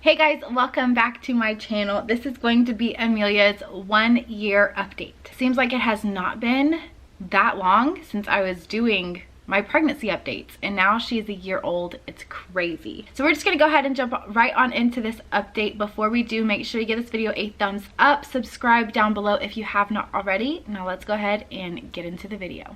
Hey guys, welcome back to my channel. This is going to be Amelia's 1 year update. Seems like it has not been that long since I was doing my pregnancy updates, and now she's a year old. It's crazy. So we're just gonna go ahead and jump right on into this update. Before we do, make sure you give this video a thumbs up, subscribe down below if you have not already. Now let's go ahead and get into the video.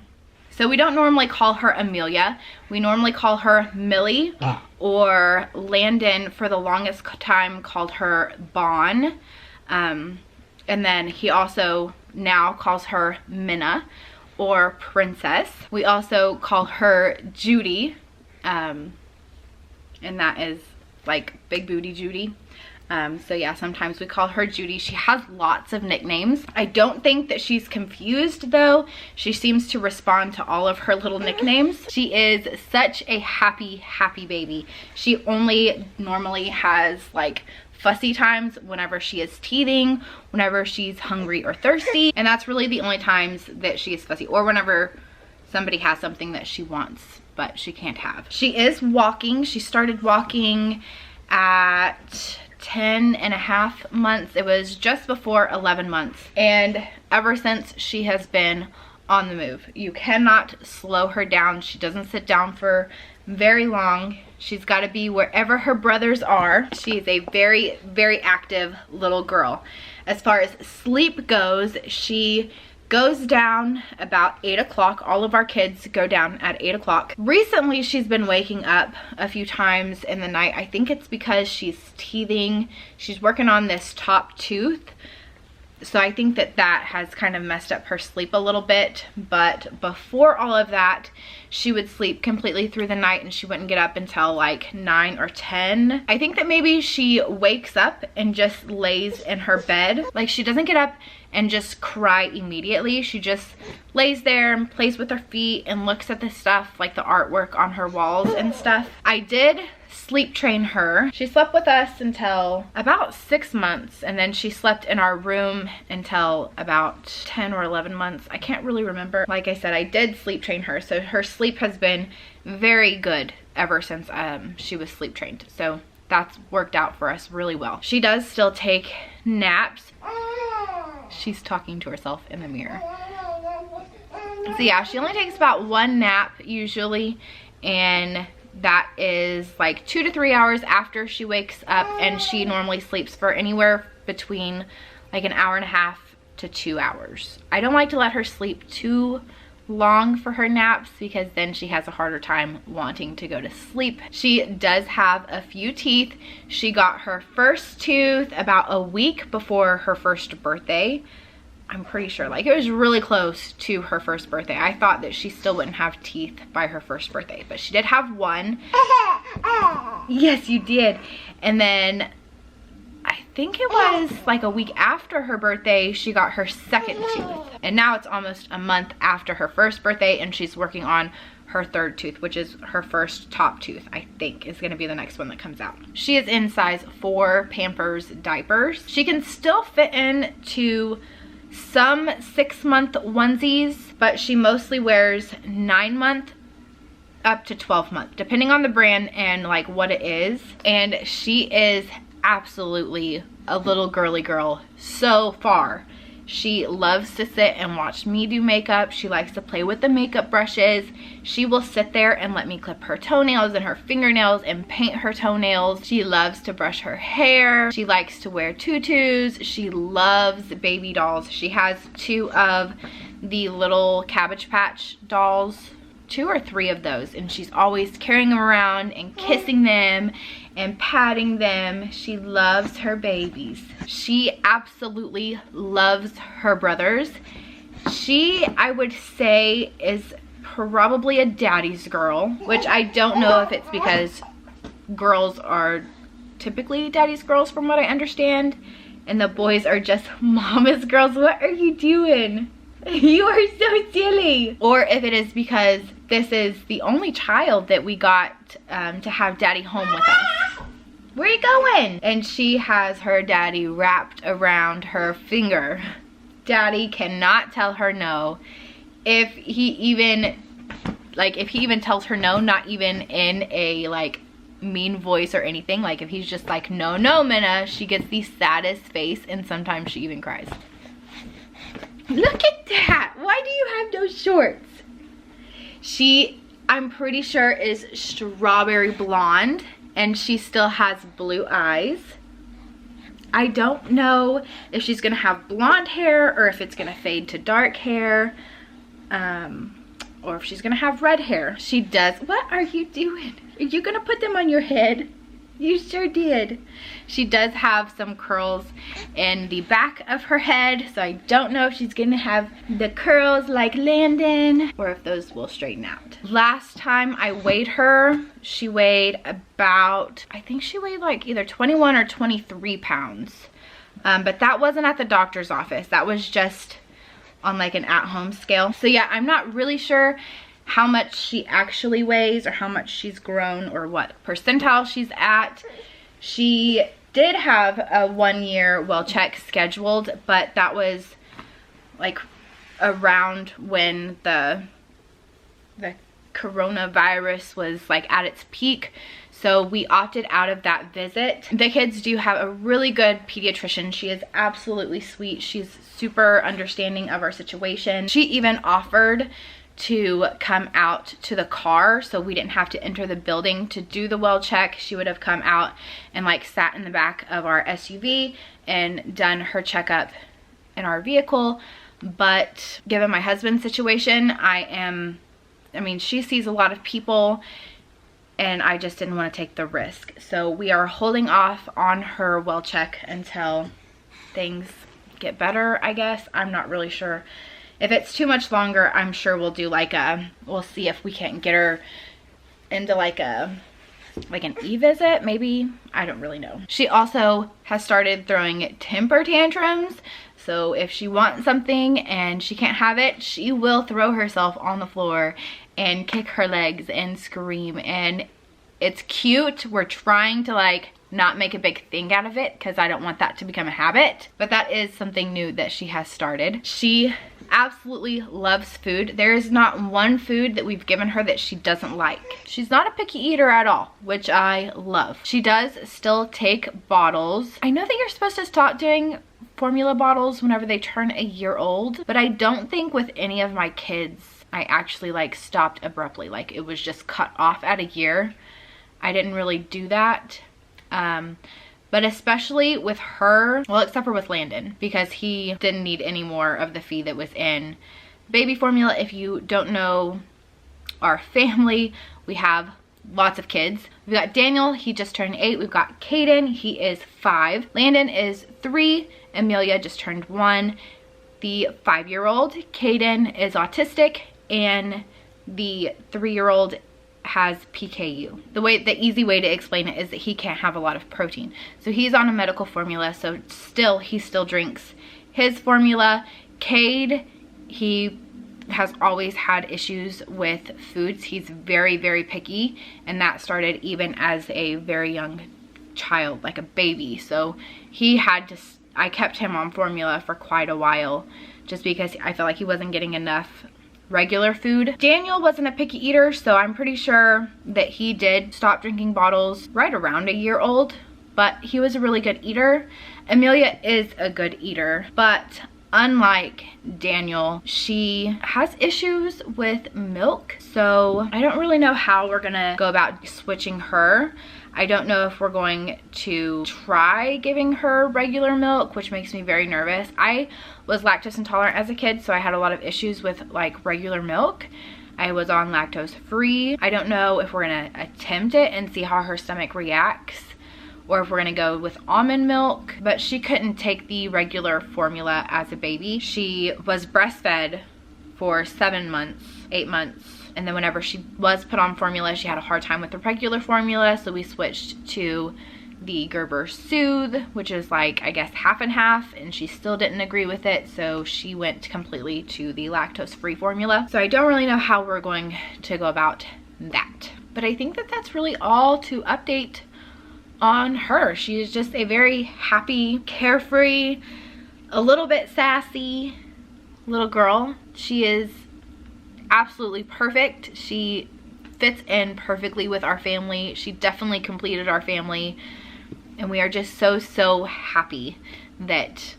So we don't normally call her Amelia. We normally call her Millie, or Landen for the longest time called her Bon. And then he also now calls her Minna, or Princess. We also call her Judy, and that is like Big Booty Judy. So yeah, sometimes we call her Judy. She has lots of nicknames. I don't think that she's confused though. She seems to respond to all of her little nicknames. She is such a happy baby. She only normally has like fussy times whenever she is teething, whenever she's hungry or thirsty, and that's really the only times that she is fussy, or whenever somebody has something that she wants but she can't have. She is walking. She started walking at 10.5 months. It was just before 11 months, and ever since she has been on the move. You cannot slow her down. She doesn't sit down for very long. She's got to be wherever her brothers are. She is a very active little girl. As far as sleep goes, she goes down about 8 o'clock. All of our kids go down at 8 o'clock. Recently, she's been waking up a few times in the night. I think it's because she's teething. She's working on this top tooth. So I think that that has kind of messed up her sleep a little bit. But before all of that, she would sleep completely through the night and she wouldn't get up until like 9 or 10. I think that maybe she wakes up and just lays in her bed. Like, she doesn't get up and just cry immediately. She just lays there and plays with her feet and looks at the stuff, like the artwork on her walls and stuff. I did sleep train her. She slept with us until about 6 months, and then she slept in our room until about 10 or 11 months. I can't really remember. Like I said, I did sleep train her, so her sleep has been very good ever since she was sleep trained. So that's worked out for us really well. She does still take naps. She's talking to herself in the mirror. So yeah, she only takes about 1 nap usually, and that is like 2 to 3 hours after she wakes up, and she normally sleeps for anywhere between like an hour and a half to 2 hours. I don't like to let her sleep too long for her naps because then she has a harder time wanting to go to sleep. She does have a few teeth. She got her first tooth about a week before her first birthday. I'm pretty sure, like, it was really close to her first birthday. I thought that she still wouldn't have teeth by her first birthday, but she did have one. Yes, you did. And then I think it was like a week after her birthday, she got her second tooth. And now it's almost a month after her first birthday, and she's working on her third tooth, which is her first top tooth, I think is gonna be the next one that comes out. She is in size 4 Pampers diapers. She can still fit into some 6-month onesies, but she mostly wears 9-month up to 12-month, depending on the brand and like what it is. And she is absolutely a little girly girl so far. She loves to sit and watch me do makeup. She likes to play with the makeup brushes. She will sit there and let me clip her toenails and her fingernails and paint her toenails. She loves to brush her hair. She likes to wear tutus. She loves baby dolls. She has 2 of the little Cabbage Patch dolls, 2 or 3 of those, and she's always carrying them around and kissing them and patting them. She loves her babies. She absolutely loves her brothers. She, I would say, is probably a daddy's girl, which I don't know if it's because girls are typically daddy's girls from what I understand, and the boys are just mama's girls. What are you doing? You are so silly. Or if it is because this is the only child that we got to have daddy home with us. Where are you going? And she has her daddy wrapped around her finger. Daddy cannot tell her no. If he even tells her no, not even in a like mean voice or anything. Like if he's just like, no, no, Minna, she gets the saddest face, and sometimes she even cries. Look at that. Why do you have those shorts? She, I'm pretty sure, is strawberry blonde, and she still has blue eyes. I don't know if she's gonna have blonde hair or if it's gonna fade to dark hair, or if she's gonna have red hair. She does. What are you doing? Are you gonna put them on your head? You sure did. She does have some curls in the back of her head, so I don't know if she's gonna have the curls like Landen or if those will straighten out. Last time I weighed her, she weighed about, I think she weighed like either 21 or 23 pounds. But that wasn't at the doctor's office. That was just on like an at-home scale. So yeah, I'm not really sure how much she actually weighs or how much she's grown or what percentile she's at. She did have a 1-year well check scheduled, but that was like around when the coronavirus was like at its peak. So we opted out of that visit. The kids do have a really good pediatrician. She is absolutely sweet. She's super understanding of our situation. She even offered to come out to the car so we didn't have to enter the building to do the well check. She would have come out and like sat in the back of our SUV and done her checkup in our vehicle. But given my husband's situation, I mean, she sees a lot of people and I just didn't want to take the risk. So we are holding off on her well check until things get better, I guess. I'm not really sure. If it's too much longer, I'm sure we'll do like we'll see if we can't get her into like an e-visit, maybe. I don't really know. She also has started throwing temper tantrums. So if she wants something and she can't have it, she will throw herself on the floor and kick her legs and scream. And it's cute. We're trying to like not make a big thing out of it because I don't want that to become a habit. But that is something new that she has started. She absolutely loves food. There is not one food that we've given her that she doesn't like. She's not a picky eater at all, which I love. She does still take bottles. I know that you're supposed to stop doing formula bottles whenever they turn a year old, but I don't think with any of my kids I actually like stopped abruptly. Like it was just cut off at a year. I didn't really do that. But especially with her, well, except for with Landen, because he didn't need any more of the feed that was in baby formula. If you don't know our family, we have lots of kids. We got Daniel, he just turned 8. We've got Kaden, he is 5. Landen is 3. Amelia just turned 1. The 5-year-old, Kaden, is autistic, and the 3-year-old has PKU. The easy way to explain it is that he can't have a lot of protein. So he's on a medical formula, so he still drinks his formula. Cade, he has always had issues with foods. He's very, very picky, and that started even as a very young child, like a baby. So he had to, I kept him on formula for quite a while just because I felt like he wasn't getting enough regular food. Daniel wasn't a picky eater, so I'm pretty sure that he did stop drinking bottles right around a year old, but he was a really good eater. Amelia is a good eater, but unlike Daniel, she has issues with milk, so I don't really know how we're gonna go about switching her. I don't know if we're going to try giving her regular milk, which makes me very nervous. I was lactose intolerant as a kid, so I had a lot of issues with like regular milk. I was on lactose free. I don't know if we're gonna attempt it and see how her stomach reacts, or if we're gonna go with almond milk, but she couldn't take the regular formula as a baby. She was breastfed for 7 months, 8 months. And then whenever she was put on formula, she had a hard time with the regular formula. So we switched to the Gerber Soothe, which is like, I guess, half and half. And she still didn't agree with it. So she went completely to the lactose-free formula. So I don't really know how we're going to go about that. But I think that that's really all to update on her. She is just a very happy, carefree, a little bit sassy little girl. She is absolutely perfect. She fits in perfectly with our family. She definitely completed our family, and we are just so happy that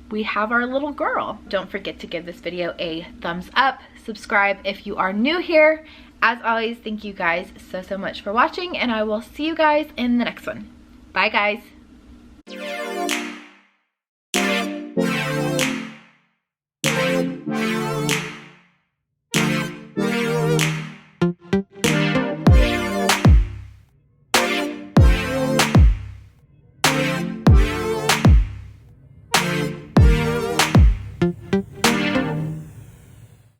we have our little girl. Don't forget to give this video a thumbs up, subscribe if you are new here. As always, thank you guys so much for watching, and I will see you guys in the next one. Bye guys.